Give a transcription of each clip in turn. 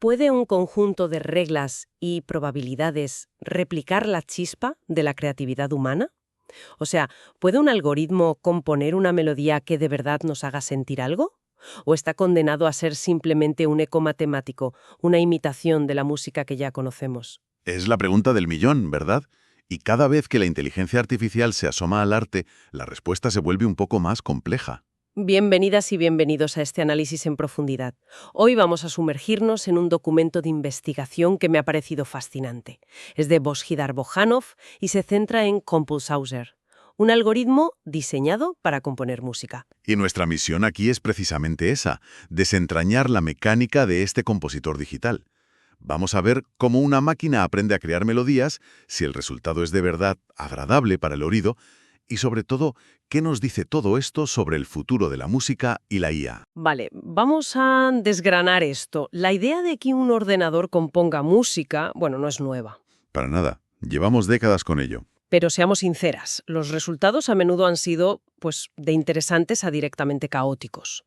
¿Puede un conjunto de reglas y probabilidades replicar la chispa de la creatividad humana? O sea, ¿puede un algoritmo componer una melodía que de verdad nos haga sentir algo? ¿O está condenado a ser simplemente un eco matemático, una imitación de la música que ya conocemos? Es la pregunta del millón, ¿verdad? Y cada vez que la inteligencia artificial se asoma al arte, la respuesta se vuelve un poco más compleja. Bienvenidas y bienvenidos a este análisis en profundidad. Hoy vamos a sumergirnos en un documento de investigación que me ha parecido fascinante. Es de Božidar Bojanov y se centra en Compulsauser, un algoritmo diseñado para componer música. Y nuestra misión aquí es precisamente esa, desentrañar la mecánica de este compositor digital. Vamos a ver cómo una máquina aprende a crear melodías, si el resultado es de verdad agradable para el oído, y sobre todo, ¿qué nos dice todo esto sobre el futuro de la música y la IA? Vale, vamos a desgranar esto. La idea de que un ordenador componga música, bueno, no es nueva. Para nada, llevamos décadas con ello. Pero seamos sinceras, los resultados a menudo han sido, pues, de interesantes a directamente caóticos.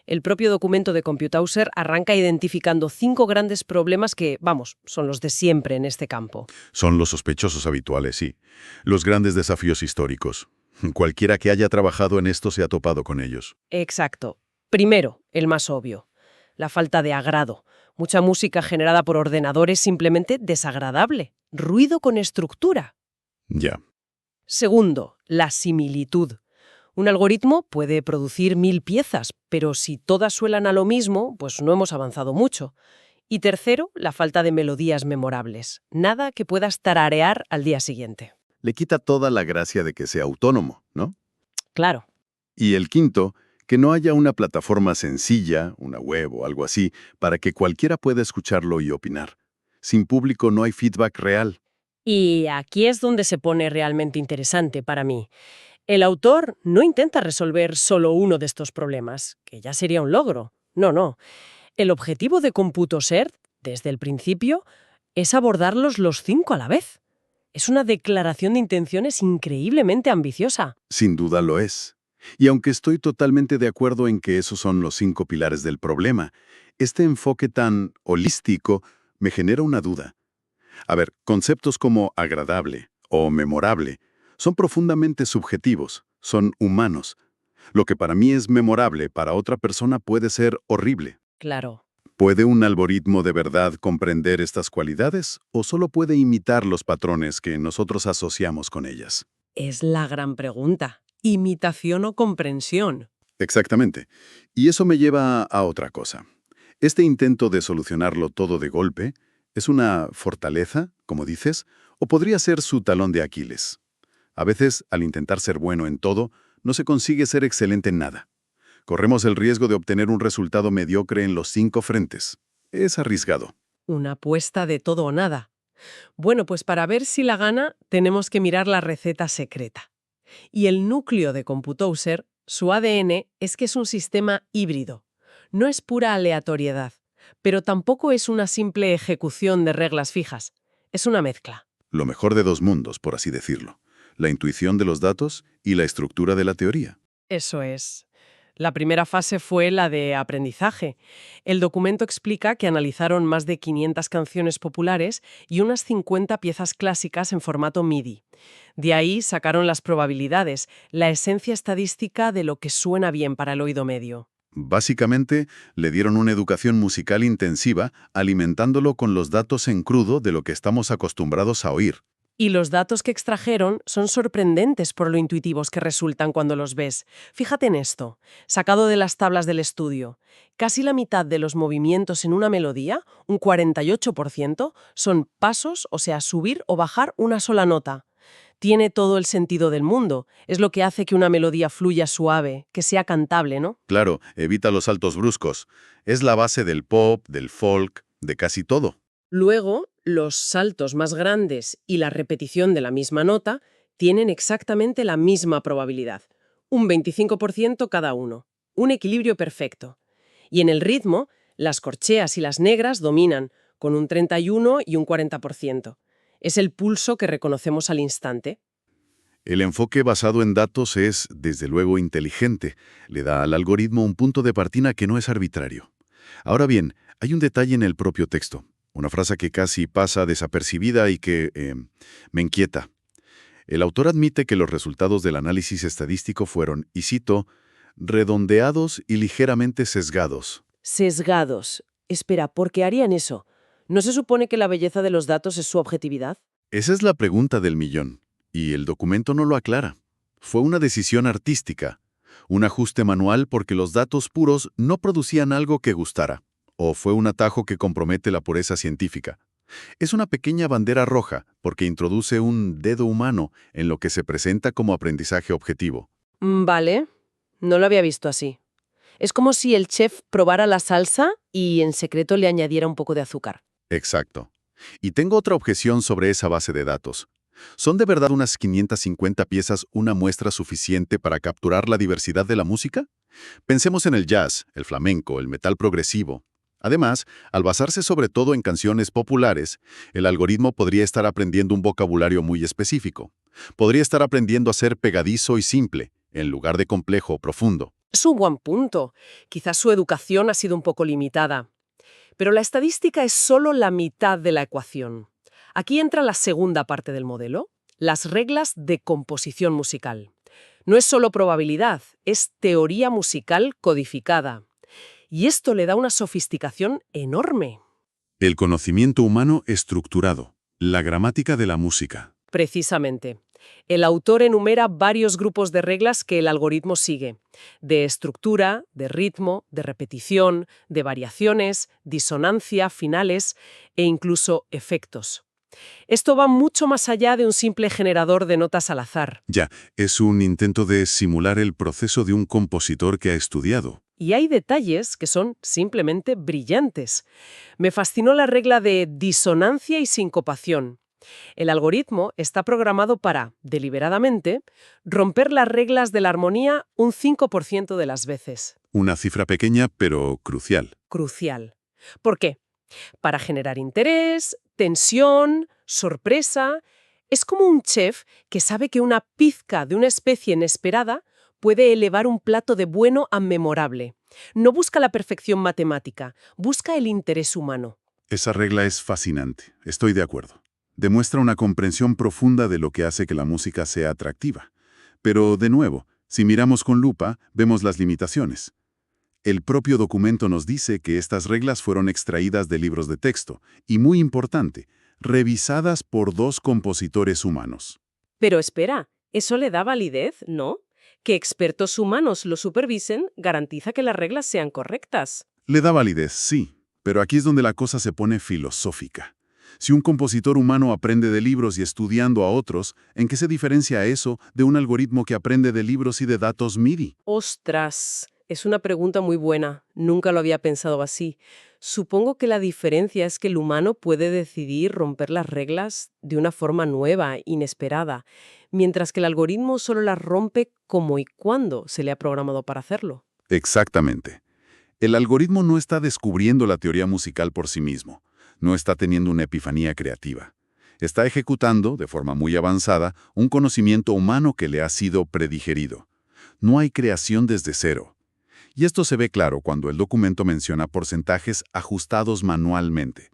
El propio documento de Computauser arranca identificando 5 grandes problemas que, vamos, son los de siempre en este campo. Son los sospechosos habituales, sí. Los grandes desafíos históricos. Cualquiera que haya trabajado en esto se ha topado con ellos. Exacto. Primero, el más obvio, la falta de agrado. Mucha música generada por ordenador es simplemente desagradable. Ruido con estructura. Ya. Segundo, la similitud. Un algoritmo puede producir 1000 piezas, pero si todas suenan a lo mismo, pues no hemos avanzado mucho. Y tercero, la falta de melodías memorables. Nada que puedas tararear al día siguiente. Le quita toda la gracia de que sea autónomo, ¿no? Claro. Y el quinto, que no haya una plataforma sencilla, una web o algo así, para que cualquiera pueda escucharlo y opinar. Sin público no hay feedback real. Y aquí es donde se pone realmente interesante para mí. El autor no intenta resolver solo uno de estos problemas, que ya sería un logro. No, no. El objetivo de Computauser, desde el principio, es abordarlos los 5 a la vez. Es una declaración de intenciones increíblemente ambiciosa. Sin duda lo es. Y aunque estoy totalmente de acuerdo en que esos son los 5 pilares del problema, este enfoque tan holístico me genera una duda. A ver, conceptos como agradable o memorable son profundamente subjetivos, son humanos. Lo que para mí es memorable, para otra persona puede ser horrible. Claro. ¿Puede un algoritmo de verdad comprender estas cualidades o solo puede imitar los patrones que nosotros asociamos con ellas? Es la gran pregunta. ¿Imitación o comprensión? Exactamente. Y eso me lleva a otra cosa. Este intento de solucionarlo todo de golpe es una fortaleza, como dices, o podría ser su talón de Aquiles. A veces, al intentar ser bueno en todo, no se consigue ser excelente en nada. Corremos el riesgo de obtener un resultado mediocre en los 5 frentes. Es arriesgado. Una apuesta de todo o nada. Bueno, pues para ver si la gana, tenemos que mirar la receta secreta. Y el núcleo de Computauser, su ADN, es que es un sistema híbrido. No es pura aleatoriedad, pero tampoco es una simple ejecución de reglas fijas. Es una mezcla. Lo mejor de dos mundos, por así decirlo. La intuición de los datos y la estructura de la teoría. Eso es. La primera fase fue la de aprendizaje. El documento explica que analizaron más de 500 canciones populares y unas 50 piezas clásicas en formato MIDI. De ahí sacaron las probabilidades, la esencia estadística de lo que suena bien para el oído medio. Básicamente, le dieron una educación musical intensiva, alimentándolo con los datos en crudo de lo que estamos acostumbrados a oír. Y los datos que extrajeron son sorprendentes por lo intuitivos que resultan cuando los ves. Fíjate en esto, sacado de las tablas del estudio. Casi la mitad de los movimientos en una melodía, un 48%, son pasos, o sea, subir o bajar una sola nota. Tiene todo el sentido del mundo. Es lo que hace que una melodía fluya suave, que sea cantable, ¿no? Claro, evita los saltos bruscos. Es la base del pop, del folk, de casi todo. Luego, los saltos más grandes y la repetición de la misma nota tienen exactamente la misma probabilidad, un 25% cada uno, un equilibrio perfecto. Y en el ritmo, las corcheas y las negras dominan, con un 31 y un 40%. Es el pulso que reconocemos al instante. El enfoque basado en datos es, desde luego, inteligente. Le da al algoritmo un punto de partida que no es arbitrario. Ahora bien, Hay un detalle en el propio texto, una frase que casi pasa desapercibida y que me inquieta. El autor admite que los resultados del análisis estadístico fueron, y cito, redondeados y ligeramente sesgados. Sesgados. Espera, ¿por qué harían eso? ¿No se supone que la belleza de los datos es su objetividad? Esa es la pregunta del millón, y el documento no lo aclara. Fue una decisión artística, un ajuste manual porque los datos puros no producían algo que gustara, o fue un atajo que compromete la pureza científica. Es una pequeña bandera roja porque introduce un dedo humano en lo que se presenta como aprendizaje objetivo. Vale, no lo había visto así. Es como si el chef probara la salsa y en secreto le añadiera un poco de azúcar. Exacto. Y tengo otra objeción sobre esa base de datos. ¿Son de verdad unas 550 piezas una muestra suficiente para capturar la diversidad de la música? Pensemos en el jazz, el flamenco, el metal progresivo. Además, al basarse sobre todo en canciones populares, el algoritmo podría estar aprendiendo un vocabulario muy específico. Podría estar aprendiendo a ser pegadizo y simple, en lugar de complejo o profundo. Es un buen punto. Quizás su educación ha sido un poco limitada. Pero la estadística es solo la mitad de la ecuación. Aquí entra la segunda parte del modelo, las reglas de composición musical. No es solo probabilidad, es teoría musical codificada. Y esto le da una sofisticación enorme. El conocimiento humano estructurado, la gramática de la música. Precisamente. El autor enumera varios grupos de reglas que el algoritmo sigue, de estructura, de ritmo, de repetición, de variaciones, disonancia, finales e incluso efectos. Esto va mucho más allá de un simple generador de notas al azar. Ya, es un intento de simular el proceso de un compositor que ha estudiado. Y hay detalles que son simplemente brillantes. Me fascinó la regla de disonancia y sincopación. El algoritmo está programado para, deliberadamente, romper las reglas de la armonía un 5% de las veces. Una cifra pequeña, pero crucial. Crucial. ¿Por qué? Para generar interés, tensión, sorpresa. Es como un chef que sabe que una pizca de una especie inesperada puede elevar un plato de bueno a memorable. No busca la perfección matemática, busca el interés humano. Esa regla es fascinante, estoy de acuerdo. Demuestra una comprensión profunda de lo que hace que la música sea atractiva. Pero, de nuevo, si miramos con lupa, vemos las limitaciones. El propio documento nos dice que estas reglas fueron extraídas de libros de texto, y muy importante, revisadas por 2 compositores humanos. Pero espera, eso le da validez, ¿no? Que expertos humanos lo supervisen garantiza que las reglas sean correctas. Le da validez, sí, pero aquí es donde la cosa se pone filosófica. Si un compositor humano aprende de libros y estudiando a otros, ¿en qué se diferencia eso de un algoritmo que aprende de libros y de datos MIDI? ¡Ostras! Es una pregunta muy buena. Nunca lo había pensado así. Supongo que la diferencia es que el humano puede decidir romper las reglas de una forma nueva, inesperada, mientras que el algoritmo solo las rompe como y cuándo se le ha programado para hacerlo. Exactamente. El algoritmo no está descubriendo la teoría musical por sí mismo. No está teniendo una epifanía creativa. Está ejecutando, de forma muy avanzada, un conocimiento humano que le ha sido predigerido. No hay creación desde cero. Y esto se ve claro cuando el documento menciona porcentajes ajustados manualmente.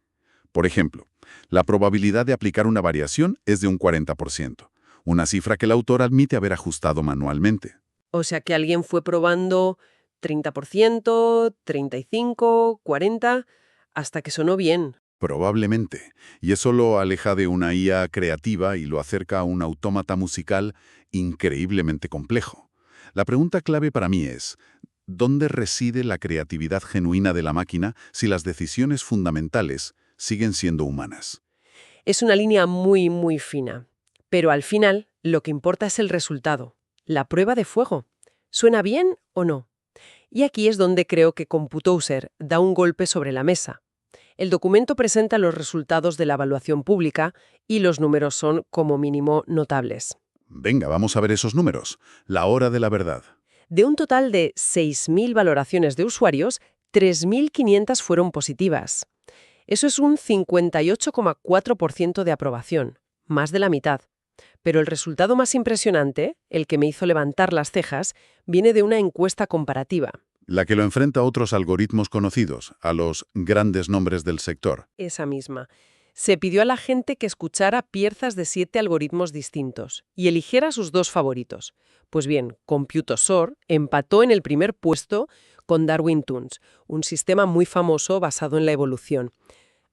Por ejemplo, la probabilidad de aplicar una variación es de un 40%, una cifra que el autor admite haber ajustado manualmente. O sea que alguien fue probando 30%, 35%, 40%, hasta que sonó bien. Probablemente. Y eso lo aleja de una IA creativa y lo acerca a un autómata musical increíblemente complejo. La pregunta clave para mí es, ¿dónde reside la creatividad genuina de la máquina si las decisiones fundamentales siguen siendo humanas? Es una línea muy, muy fina. Pero al final, lo que importa es el resultado, la prueba de fuego. ¿Suena bien o no? Y aquí es donde creo que Computoser da un golpe sobre la mesa. El documento presenta los resultados de la evaluación pública y los números son, como mínimo, notables. Venga, vamos a ver esos números. La hora de la verdad. De un total de 6.000 valoraciones de usuarios, 3.500 fueron positivas. Eso es un 58,4% de aprobación, más de la mitad. Pero el resultado más impresionante, el que me hizo levantar las cejas, viene de una encuesta comparativa. la que lo enfrenta a otros algoritmos conocidos, a los grandes nombres del sector. Esa misma. Se pidió a la gente que escuchara piezas de 7 algoritmos distintos y eligiera sus 2 favoritos. Pues bien, Computosor empató en el primer puesto con Darwin Toons, un sistema muy famoso basado en la evolución.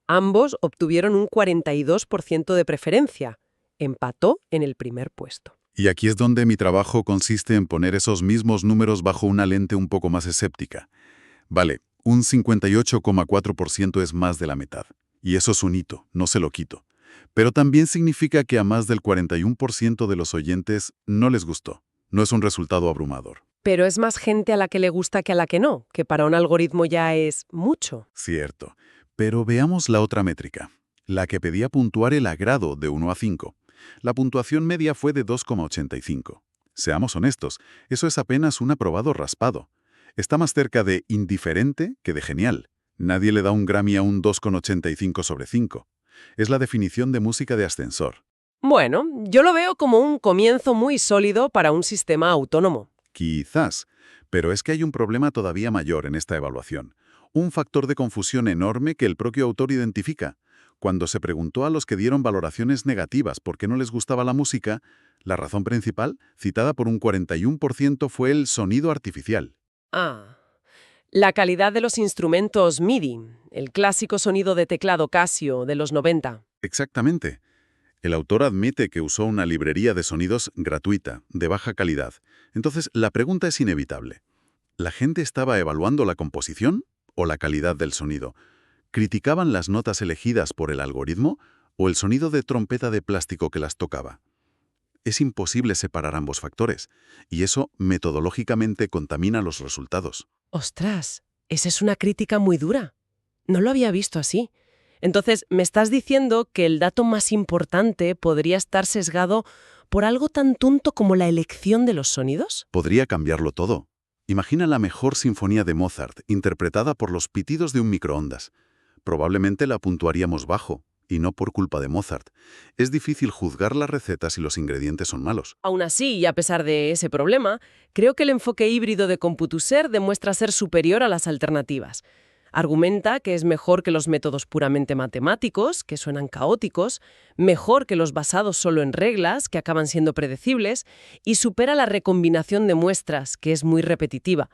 Ambos obtuvieron un 42% de preferencia. Empató en el primer puesto. Y aquí es donde mi trabajo consiste en poner esos mismos números bajo una lente un poco más escéptica. Vale, un 58,4% es más de la mitad. Y eso es un hito, no se lo quito. Pero también significa que a más del 41% de los oyentes no les gustó. No es un resultado abrumador. Pero es más gente a la que le gusta que a la que no, que para un algoritmo ya es mucho. Cierto. Pero veamos la otra métrica, la que pedía puntuar el agrado de 1 a 5. La puntuación media fue de 2,85. Seamos honestos, eso es apenas un aprobado raspado. Está más cerca de indiferente que de genial. Nadie le da un Grammy a un 2,85 sobre 5. Es la definición de música de ascensor. Bueno, yo lo veo como un comienzo muy sólido para un sistema autónomo. Quizás, pero es que hay un problema todavía mayor en esta evaluación. Un factor de confusión enorme que el propio autor identifica. Cuando se preguntó a los que dieron valoraciones negativas por qué no les gustaba la música, la razón principal, citada por un 41%, fue el sonido artificial. Ah, la calidad de los instrumentos MIDI, el clásico sonido de teclado Casio de los 90. Exactamente. El autor admite que usó una librería de sonidos gratuita, de baja calidad. Entonces, la pregunta es inevitable. ¿La gente estaba evaluando la composición o la calidad del sonido? ¿Criticaban las notas elegidas por el algoritmo o el sonido de trompeta de plástico que las tocaba? Es imposible separar ambos factores, y eso metodológicamente contamina los resultados. Ostras, esa es una crítica muy dura. No lo había visto así. Entonces, ¿me estás diciendo que el dato más importante podría estar sesgado por algo tan tonto como la elección de los sonidos? Podría cambiarlo todo. Imagina la mejor sinfonía de Mozart, interpretada por los pitidos de un microondas. Probablemente la puntuaríamos bajo, y no por culpa de Mozart. Es difícil juzgar la receta si los ingredientes son malos. Aún así, y a pesar de ese problema, creo que el enfoque híbrido de Computuser demuestra ser superior a las alternativas. Argumenta que es mejor que los métodos puramente matemáticos, que suenan caóticos, mejor que los basados solo en reglas, que acaban siendo predecibles, y supera la recombinación de muestras, que es muy repetitiva.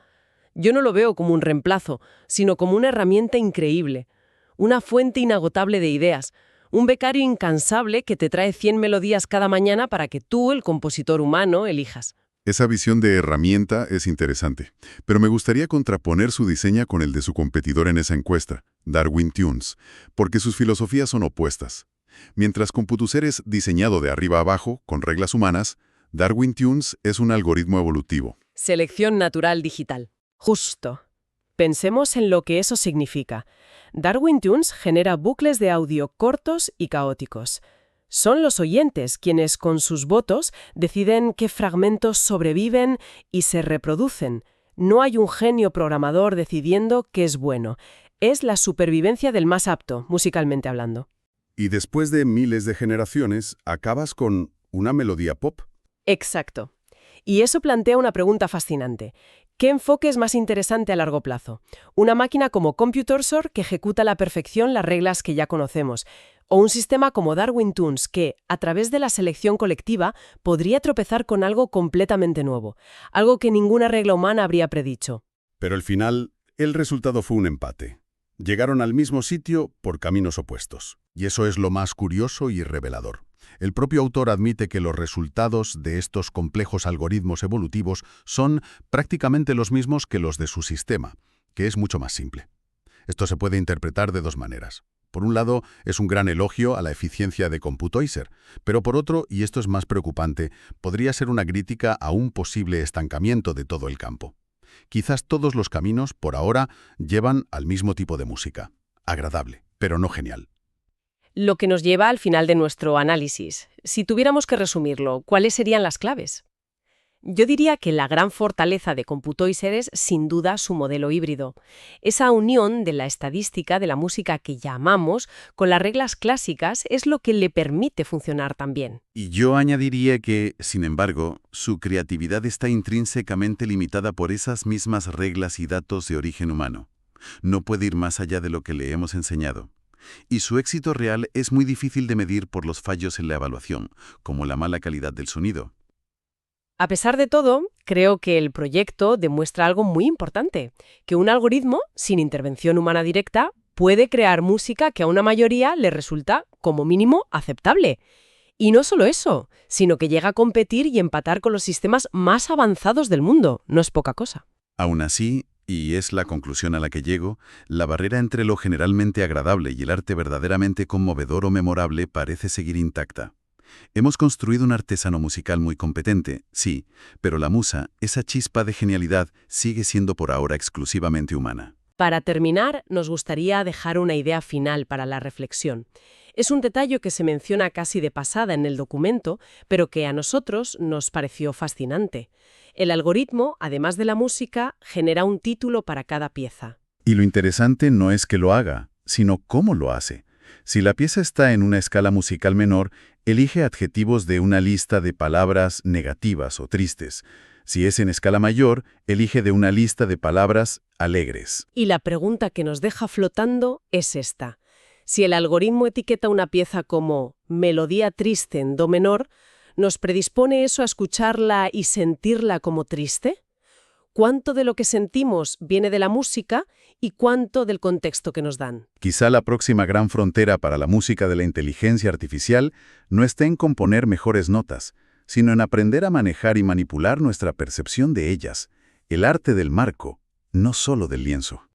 Yo no lo veo como un reemplazo, sino como una herramienta increíble, una fuente inagotable de ideas, un becario incansable que te trae 100 melodías cada mañana para que tú, el compositor humano, elijas. Esa visión de herramienta es interesante, pero me gustaría contraponer su diseño con el de su competidor en esa encuesta, Darwin Tunes, porque sus filosofías son opuestas. Mientras Computuser es diseñado de arriba a abajo, con reglas humanas, Darwin Tunes es un algoritmo evolutivo. Selección natural digital. Justo. Pensemos en lo que eso significa. Darwin Tunes genera bucles de audio cortos y caóticos. Son los oyentes quienes, con sus votos, deciden qué fragmentos sobreviven y se reproducen. No hay un genio programador decidiendo qué es bueno. Es la supervivencia del más apto, musicalmente hablando. Y después de miles de generaciones, acabas con una melodía pop. Exacto. Y eso plantea una pregunta fascinante. ¿Qué enfoque es más interesante a largo plazo? ¿Una máquina como Computosor que ejecuta a la perfección las reglas que ya conocemos? ¿O un sistema como Darwin Tunes que, a través de la selección colectiva, podría tropezar con algo completamente nuevo? Algo que ninguna regla humana habría predicho. Pero al final, el resultado fue un empate. Llegaron al mismo sitio por caminos opuestos. Y eso es lo más curioso y revelador. El propio autor admite que los resultados de estos complejos algoritmos evolutivos son prácticamente los mismos que los de su sistema, que es mucho más simple. Esto se puede interpretar de dos maneras. Por un lado, es un gran elogio a la eficiencia de Computoiser, pero por otro, y esto es más preocupante, podría ser una crítica a un posible estancamiento de todo el campo. Quizás todos los caminos, por ahora, llevan al mismo tipo de música. Agradable, pero no genial. Lo que nos lleva al final de nuestro análisis. Si tuviéramos que resumirlo, ¿cuáles serían las claves? Yo diría que la gran fortaleza de Computoiser es, sin duda, su modelo híbrido. Esa unión de la estadística de la música que llamamos con las reglas clásicas es lo que le permite funcionar tan bien. Y yo añadiría que, sin embargo, su creatividad está intrínsecamente limitada por esas mismas reglas y datos de origen humano. No puede ir más allá de lo que le hemos enseñado. Y su éxito real es muy difícil de medir por los fallos en la evaluación, como la mala calidad del sonido. A pesar de todo, creo que el proyecto demuestra algo muy importante, que un algoritmo, sin intervención humana directa, puede crear música que a una mayoría le resulta, como mínimo, aceptable. Y no solo eso, sino que llega a competir y empatar con los sistemas más avanzados del mundo. No es poca cosa. Aún así, y es la conclusión a la que llego, la barrera entre lo generalmente agradable y el arte verdaderamente conmovedor o memorable parece seguir intacta. Hemos construido un artesano musical muy competente, sí, pero la musa, esa chispa de genialidad, sigue siendo por ahora exclusivamente humana. Para terminar, nos gustaría dejar una idea final para la reflexión. Es un detalle que se menciona casi de pasada en el documento, pero que a nosotros nos pareció fascinante. El algoritmo, además de la música, genera un título para cada pieza. Y lo interesante no es que lo haga, sino cómo lo hace. Si la pieza está en una escala musical menor, elige adjetivos de una lista de palabras negativas o tristes. Si es en escala mayor, elige de una lista de palabras alegres. Y la pregunta que nos deja flotando es esta. Si el algoritmo etiqueta una pieza como melodía triste en do menor, ¿nos predispone eso a escucharla y sentirla como triste? ¿Cuánto de lo que sentimos viene de la música y cuánto del contexto que nos dan? Quizá la próxima gran frontera para la música de la inteligencia artificial no esté en componer mejores notas, sino en aprender a manejar y manipular nuestra percepción de ellas, el arte del marco, no solo del lienzo.